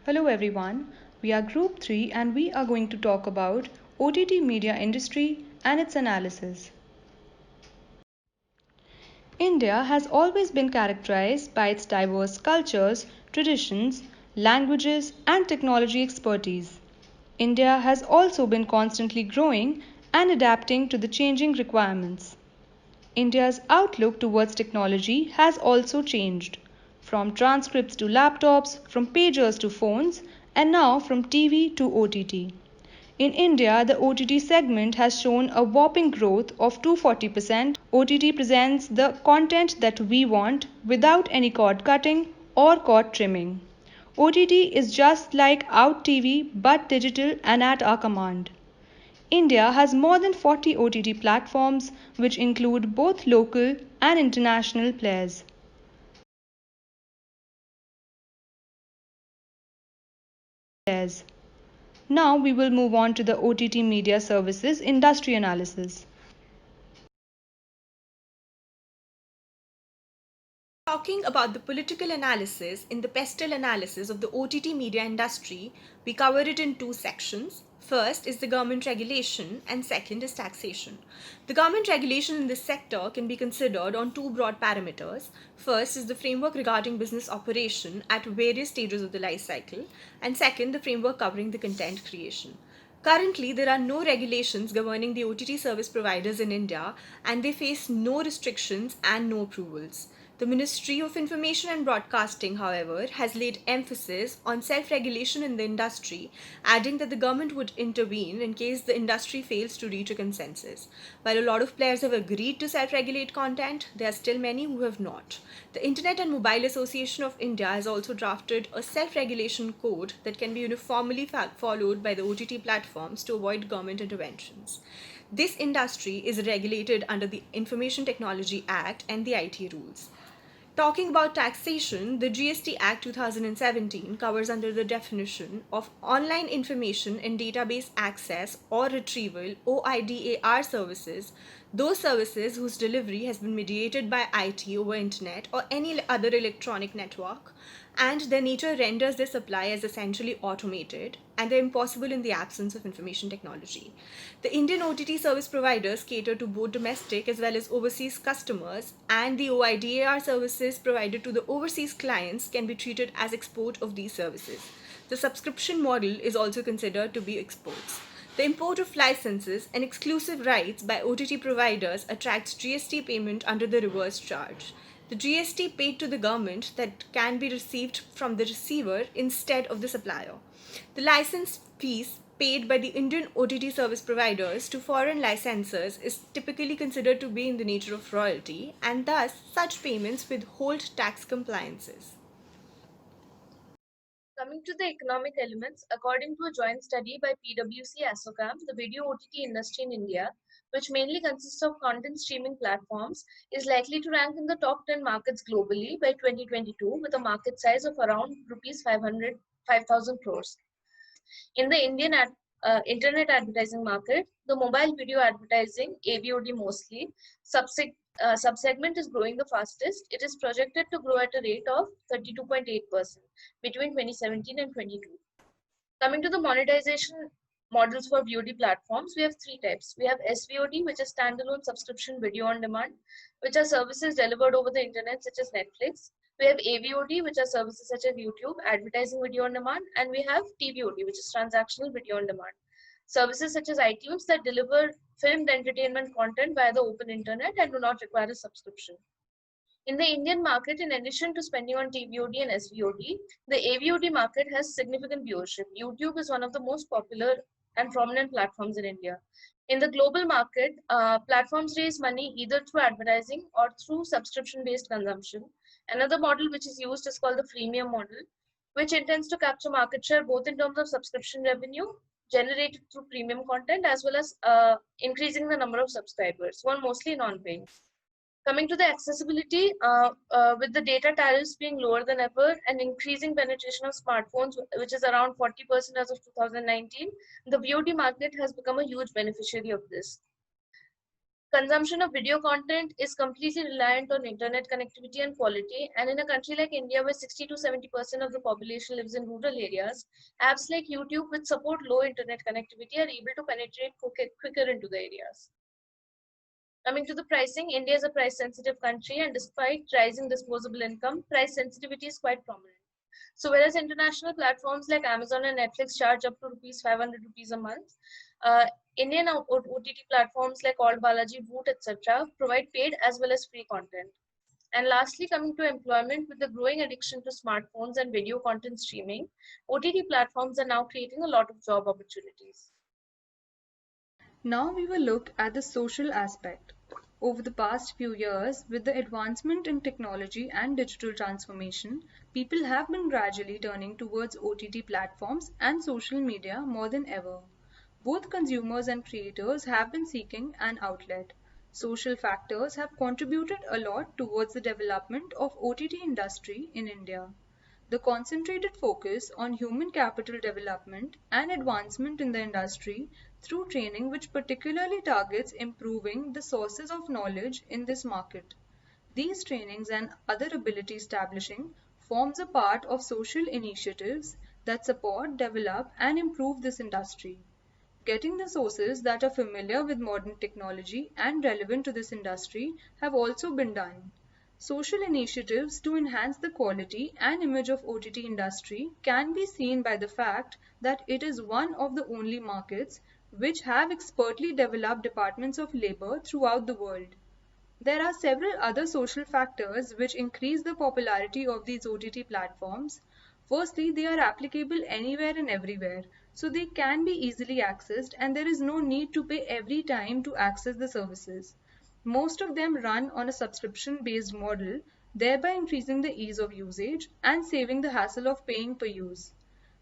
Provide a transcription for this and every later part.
Hello everyone, we are Group 3 and we are going to talk about OTT media industry and its analysis. India has always been characterized by its diverse cultures, traditions, languages and technology expertise. India has also been constantly growing and adapting to the changing requirements. India's outlook towards technology has also changed, from transcripts to laptops, from pagers to phones, and now from TV to OTT. In India, the OTT segment has shown a whopping growth of 240%. OTT presents the content that we want without any cord cutting or cord trimming. OTT is just like out TV but digital and at our command. India has more than 40 OTT platforms, which include both local and international players. Now we will move on to the OTT media services industry analysis. Talking about the political analysis in the pestle analysis of the OTT media industry, we cover it in two sections. First is the government regulation, and second is taxation. The government regulation in this sector can be considered on two broad parameters. First is the framework regarding business operation at various stages of the life cycle, and second, the framework covering the content creation. Currently, there are no regulations governing the OTT service providers in India, and they face no restrictions and no approvals. The Ministry of Information and Broadcasting, however, has laid emphasis on self regulation in the industry, adding that the government would intervene in case the industry fails to reach a consensus. While a lot of players have agreed to self regulate content, there are still many who have not. The Internet and Mobile Association of India has also drafted a self regulation code that can be uniformly followed by the OTT platforms to avoid government interventions. This industry is regulated under the Information Technology Act and the IT rules. Talking about taxation, the GST Act 2017 covers under the definition of online information and database access or retrieval OIDAR services, those services whose delivery has been mediated by IT over internet or any other electronic network, and their nature renders their supply as essentially automated, and they're impossible in the absence of information technology. The Indian OTT service providers cater to both domestic as well as overseas customers, and the OIDAR services provided to the overseas clients can be treated as export of these services. The subscription model is also considered to be exports. The import of licenses and exclusive rights by OTT providers attracts GST payment under the reverse charge. The GST paid to the government that can be received from the receiver instead of the supplier. The license fees paid by the Indian OTT service providers to foreign licensors is typically considered to be in the nature of royalty, and thus such payments withhold tax compliances. Coming to the economic elements, according to a joint study by PwC ASSOCHAM, the video OTT industry in India, which mainly consists of content streaming platforms, is likely to rank in the top 10 markets globally by 2022 with a market size of around rupees 5,000 crores. In the Indian internet advertising market, the mobile video advertising, AVOD mostly, subsegment is growing the fastest. It is projected to grow at a rate of 32.8% between 2017 and 22. Coming to the monetization models for VOD platforms, we have three types. We have SVOD, which is standalone subscription video on demand, which are services delivered over the internet, such as Netflix. We have AVOD, which are services such as YouTube, advertising video on demand, and we have TVOD, which is transactional video on demand. Services such as iTunes that deliver filmed entertainment content via the open internet and do not require a subscription. In the Indian market, in addition to spending on TVOD and SVOD, the AVOD market has significant viewership. YouTube is one of the most popular and prominent platforms in India. In the global market, platforms raise money either through advertising or through subscription-based consumption. Another model which is used is called the freemium model, which intends to capture market share both in terms of subscription revenue generated through premium content as well as increasing the number of subscribers, one mostly non-paying. Coming to the accessibility, with the data tariffs being lower than ever and increasing penetration of smartphones, which is around 40% as of 2019, the VOD market has become a huge beneficiary of this. Consumption of video content is completely reliant on internet connectivity and quality, and in a country like India, where 60 to 70% of the population lives in rural areas, apps like YouTube, which support low internet connectivity, are able to penetrate quicker into the areas. Coming to the pricing, India is a price-sensitive country, and despite rising disposable income, price sensitivity is quite prominent. So whereas international platforms like Amazon and Netflix charge up to rupees 500 rupees a month, Indian OTT platforms like Alt Balaji, Voot, etc. provide paid as well as free content. And lastly, coming to employment, with the growing addiction to smartphones and video content streaming, OTT platforms are now creating a lot of job opportunities. Now we will look at the social aspect. Over the past few years, with the advancement in technology and digital transformation, people have been gradually turning towards OTT platforms and social media more than ever. Both consumers and creators have been seeking an outlet. Social factors have contributed a lot towards the development of OTT industry in India. The concentrated focus on human capital development and advancement in the industry through training, which particularly targets improving the sources of knowledge in this market. These trainings and other ability establishing forms a part of social initiatives that support, develop and improve this industry. Getting the sources that are familiar with modern technology and relevant to this industry have also been done. Social initiatives to enhance the quality and image of OTT industry can be seen by the fact that it is one of the only markets which have expertly developed departments of labor throughout the world. There are several other social factors which increase the popularity of these OTT platforms. Firstly, they are applicable anywhere and everywhere, so they can be easily accessed and there is no need to pay every time to access the services. Most of them run on a subscription-based model, thereby increasing the ease of usage and saving the hassle of paying per use.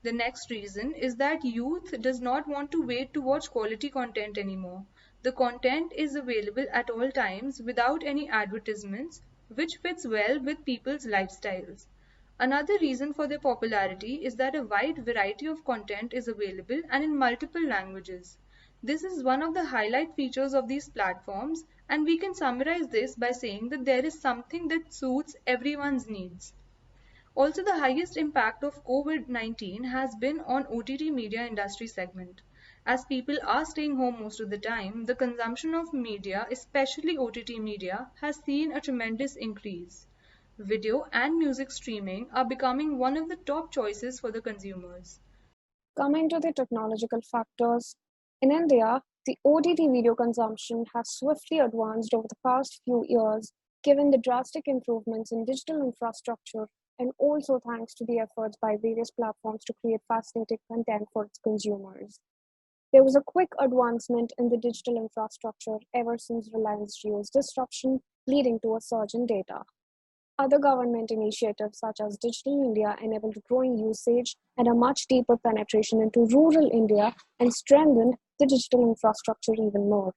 The next reason is that youth does not want to wait to watch quality content anymore. The content is available at all times without any advertisements, which fits well with people's lifestyles. Another reason for their popularity is that a wide variety of content is available and in multiple languages. This is one of the highlight features of these platforms, and we can summarize this by saying that there is something that suits everyone's needs. Also, the highest impact of COVID-19 has been on OTT media industry segment. As people are staying home most of the time, the consumption of media, especially OTT media, has seen a tremendous increase. Video and music streaming are becoming one of the top choices for the consumers. Coming to the technological factors, in India, the OTT video consumption has swiftly advanced over the past few years, given the drastic improvements in digital infrastructure and also thanks to the efforts by various platforms to create fascinating content for its consumers. There was a quick advancement in the digital infrastructure ever since Reliance Jio's disruption, leading to a surge in data. Other government initiatives such as Digital India enabled growing usage and a much deeper penetration into rural India and strengthened the digital infrastructure even more.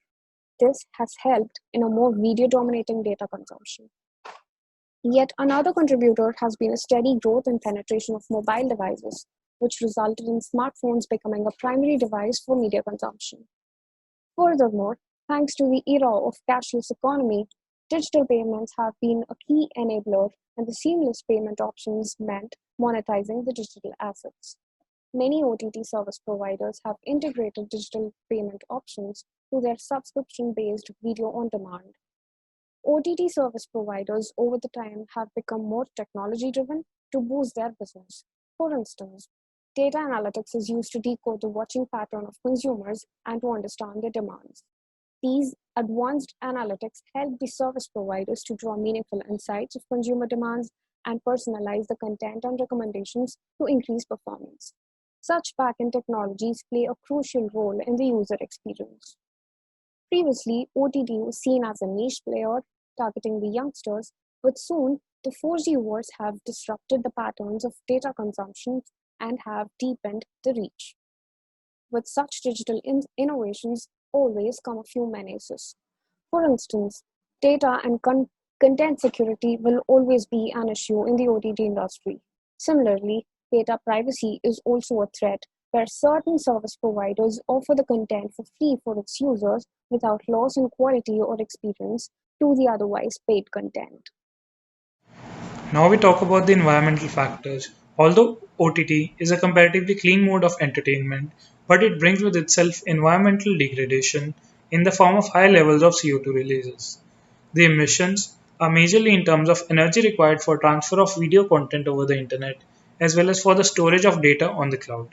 This has helped in a more video-dominating data consumption. Yet another contributor has been a steady growth in penetration of mobile devices, which resulted in smartphones becoming a primary device for media consumption. Furthermore, thanks to the era of cashless economy, digital payments have been a key enabler, and the seamless payment options meant monetizing the digital assets. Many OTT service providers have integrated digital payment options to their subscription-based video on demand. OTT service providers over the time have become more technology-driven to boost their business. For instance, data analytics is used to decode the watching pattern of consumers and to understand their demands. These advanced analytics help the service providers to draw meaningful insights of consumer demands and personalize the content and recommendations to increase performance. Such backend technologies play a crucial role in the user experience. Previously, OTT was seen as a niche player targeting the youngsters, but soon the 4G wars have disrupted the patterns of data consumption and have deepened the reach. With such digital innovations, always come a few menaces. For instance, data and content security will always be an issue in the OTT industry. Similarly, data privacy is also a threat where certain service providers offer the content for free for its users without loss in quality or experience to the otherwise paid content. Now we talk about the environmental factors. Although OTT is a comparatively clean mode of entertainment, but it brings with itself environmental degradation in the form of high levels of CO2 releases. The emissions are majorly in terms of energy required for transfer of video content over the internet, as well as for the storage of data on the cloud.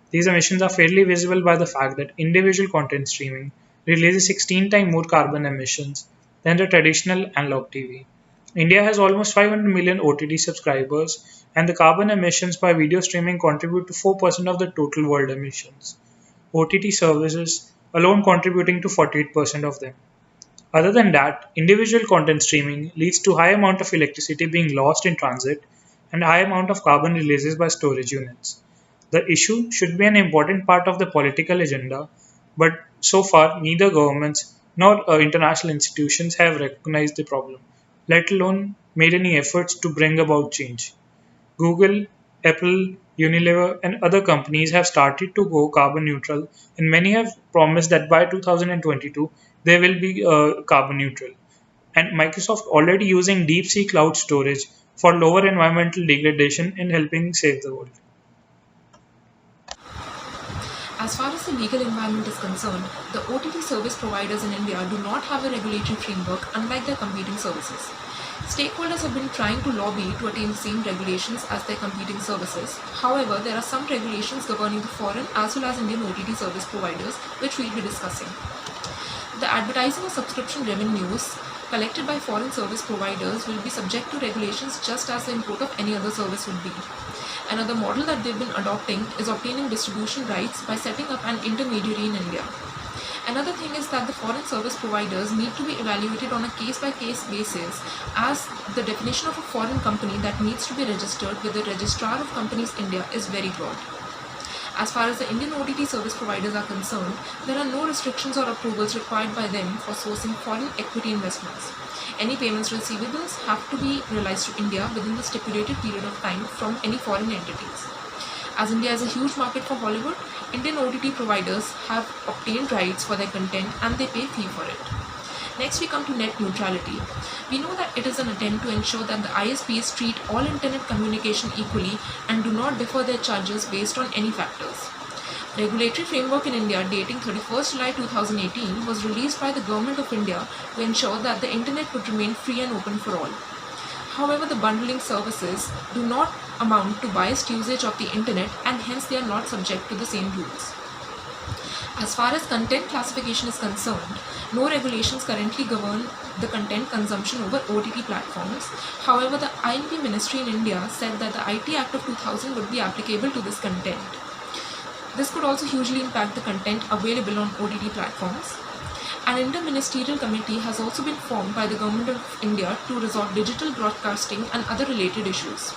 These emissions are fairly visible by the fact that individual content streaming releases 16 times more carbon emissions than the traditional analog TV. India has almost 500 million OTT subscribers, and the carbon emissions by video streaming contribute to 4% of the total world emissions. OTT services alone contributing to 48% of them. Other than that, individual content streaming leads to high amount of electricity being lost in transit and high amount of carbon releases by storage units. The issue should be an important part of the political agenda, but so far neither governments nor international institutions have recognized the problem, let alone made any efforts to bring about change. Google, Apple, Unilever, and other companies have started to go carbon neutral, and many have promised that by 2022 they will be carbon neutral. And Microsoft already using deep sea cloud storage for lower environmental degradation in helping save the world. As far as the legal environment is concerned, the OTT service providers in India do not have a regulatory framework unlike their competing services. Stakeholders have been trying to lobby to attain the same regulations as their competing services. However, there are some regulations governing the foreign as well as Indian OTT service providers, which we'll be discussing. The advertising or subscription revenues collected by foreign service providers will be subject to regulations just as the import of any other service would be. Another model that they've been adopting is obtaining distribution rights by setting up an intermediary in India. Another thing is that the foreign service providers need to be evaluated on a case-by-case basis, as the definition of a foreign company that needs to be registered with the Registrar of Companies India is very broad. As far as the Indian OTT service providers are concerned, there are no restrictions or approvals required by them for sourcing foreign equity investments. Any payments receivables have to be realized to India within the stipulated period of time from any foreign entities. As India is a huge market for Hollywood, Indian OTT providers have obtained rights for their content and they pay fee for it. Next, we come to net neutrality. We know that it is an attempt to ensure that the ISPs treat all internet communication equally and do not differ their charges based on any factors. Regulatory framework in India dating 31st July 2018 was released by the Government of India to ensure that the internet would remain free and open for all. However, the bundling services do not amount to biased usage of the internet and hence they are not subject to the same rules. As far as content classification is concerned, no regulations currently govern the content consumption over OTT platforms. However, the INP Ministry in India said that the IT Act of 2000 would be applicable to this content. This could also hugely impact the content available on OTT platforms. An interministerial committee has also been formed by the Government of India to resolve digital broadcasting and other related issues.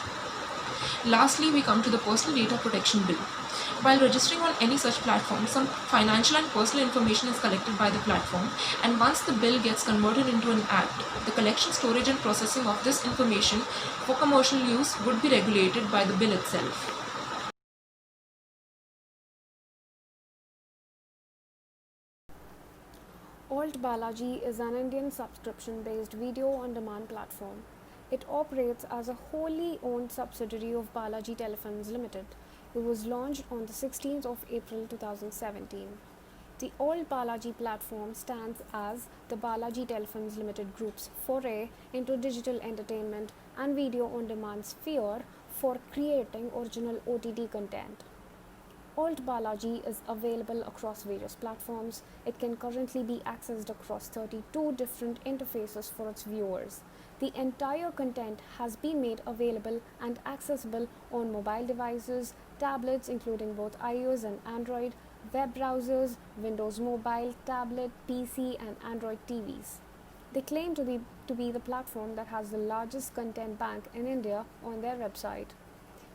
Lastly, we come to the Personal Data Protection Bill. While registering on any such platform, some financial and personal information is collected by the platform, and once the bill gets converted into an act, the collection, storage and processing of this information for commercial use would be regulated by the bill itself. Alt Balaji is an Indian subscription-based video-on-demand platform. It operates as a wholly owned subsidiary of Balaji Telephones Limited. It was launched on the 16th of April 2017. The Alt Balaji platform stands as the Balaji Telephones Limited Group's foray into digital entertainment and video-on-demand sphere for creating original OTT content. Alt Balaji is available across various platforms. It can currently be accessed across 32 different interfaces for its viewers. The entire content has been made available and accessible on mobile devices, tablets including both iOS and Android, web browsers, Windows Mobile, tablet, PC and Android TVs. They claim to be the platform that has the largest content bank in India on their website.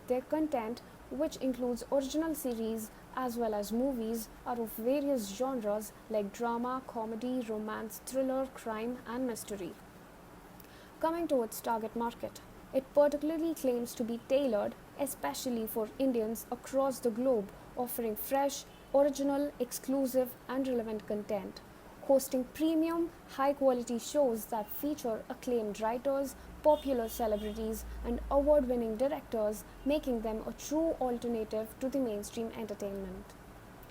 Their content, which includes original series as well as movies, are of various genres like drama, comedy, romance, thriller, crime and mystery. Coming to its target market, it particularly claims to be tailored especially for Indians across the globe, offering fresh, original, exclusive and relevant content. hosting premium, high-quality shows that feature acclaimed writers, popular celebrities, and award-winning directors, making them a true alternative to the mainstream entertainment.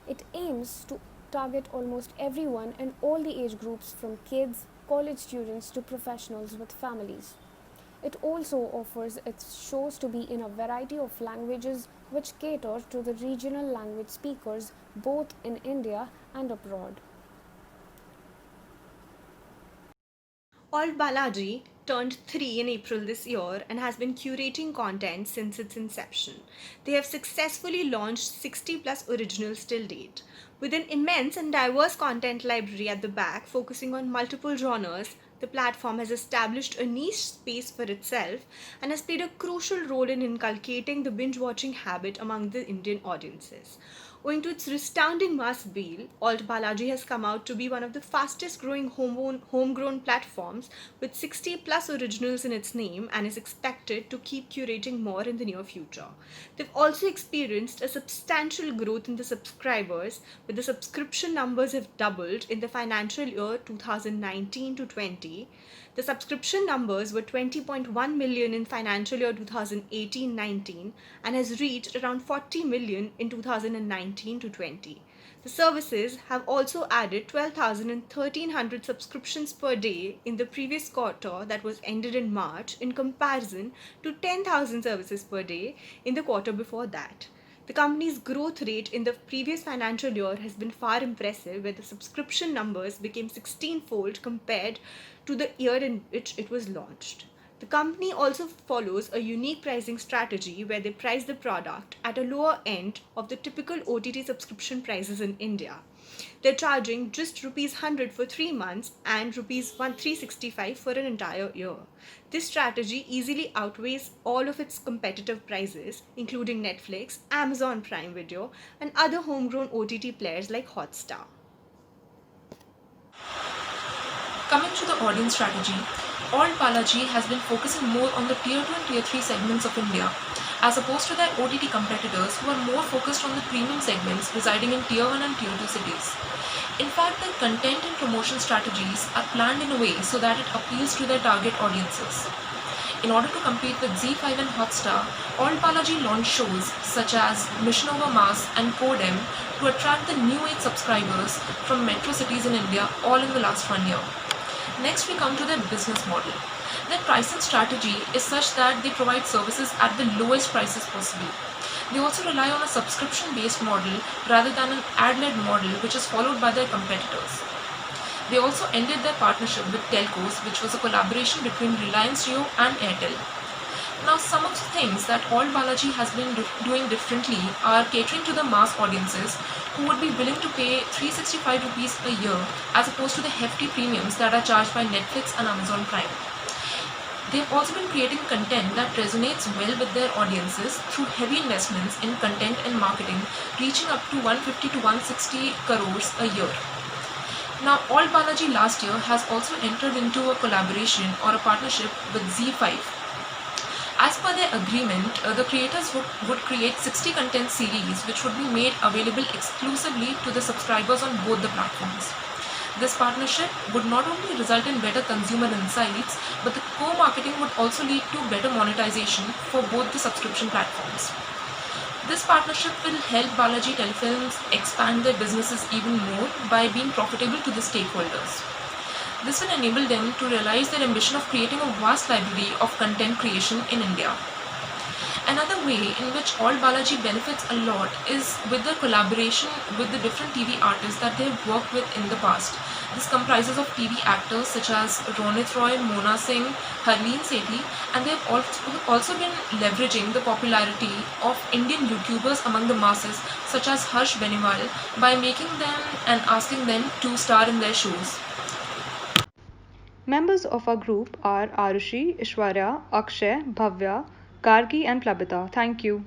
It aims to target almost everyone in all the age groups from kids, college students to professionals with families. It also offers its shows to be in a variety of languages which cater to the regional language speakers both in India and abroad. Alt Balaji turned 3 in April this year and has been curating content since its inception. They have successfully launched 60 plus originals till date. With an immense and diverse content library at the back focusing on multiple genres, the platform has established a niche space for itself and has played a crucial role in inculcating the binge watching habit among the Indian audiences. Owing to its resounding mass appeal, Alt Balaji has come out to be one of the fastest growing homegrown platforms with 60 plus originals in its name and is expected to keep curating more in the near future. They've also experienced a substantial growth in the subscribers, with the subscription numbers have doubled in the financial year 2019 to 20. The subscription numbers were 20.1 million in financial year 2018-19 and has reached around 40 million in 2019 to 20. The services have also added 12,000 and 1,300 subscriptions per day in the previous quarter that was ended in March in comparison to 10,000 services per day in the quarter before that. The company's growth rate in the previous financial year has been far impressive, where the subscription numbers became 16-fold compared to the year in which it was launched. The company also follows a unique pricing strategy where they price the product at a lower end of the typical OTT subscription prices in India. They're charging just Rs 100 for 3 months and Rs 365 for an entire year. This strategy easily outweighs all of its competitive prices, including Netflix, Amazon Prime Video, and other homegrown OTT players like Hotstar. Coming to the audience strategy, Alt Balaji has been focusing more on the Tier 2 and Tier 3 segments of India, as opposed to their OTT competitors who are more focused on the premium segments residing in Tier 1 and Tier 2 cities. In fact, their content and promotion strategies are planned in a way so that it appeals to their target audiences. In order to compete with ZEE5 and Hotstar, Alt Balaji launched shows such as Mission Over Mars and Code M to attract the new age subscribers from metro cities in India all in the last 1 year. Next, we come to their business model. Their pricing strategy is such that they provide services at the lowest prices possible. They also rely on a subscription-based model rather than an ad-led model, which is followed by their competitors. They also ended their partnership with telcos, which was a collaboration between Reliance Jio and Airtel. Now, some of the things that Alt Balaji has been doing differently are catering to the mass audiences who would be willing to pay 365 rupees a year as opposed to the hefty premiums that are charged by Netflix and Amazon Prime. They've also been creating content that resonates well with their audiences through heavy investments in content and marketing, reaching up to 150 to 160 crores a year. Now, Alt Balaji last year has also entered into a collaboration or a partnership with ZEE5. As per their agreement, the creators would create 60 content series which would be made available exclusively to the subscribers on both the platforms. This partnership would not only result in better consumer insights, but the co-marketing would also lead to better monetization for both the subscription platforms. This partnership will help Balaji Telefilms expand their businesses even more by being profitable to the stakeholders. This will enable them to realize their ambition of creating a vast library of content creation in India. Another way in which Alt Balaji benefits a lot is with the collaboration with the different TV artists that they have worked with in the past. This comprises of TV actors such as Ronit Roy, Mona Singh, Harleen Sethi, and they have also been leveraging the popularity of Indian YouTubers among the masses such as Harsh Beniwal by making them and asking them to star in their shows. Members of our group are Arushi, Ishwarya, Akshay, Bhavya, Gargi and Plabita. Thank you.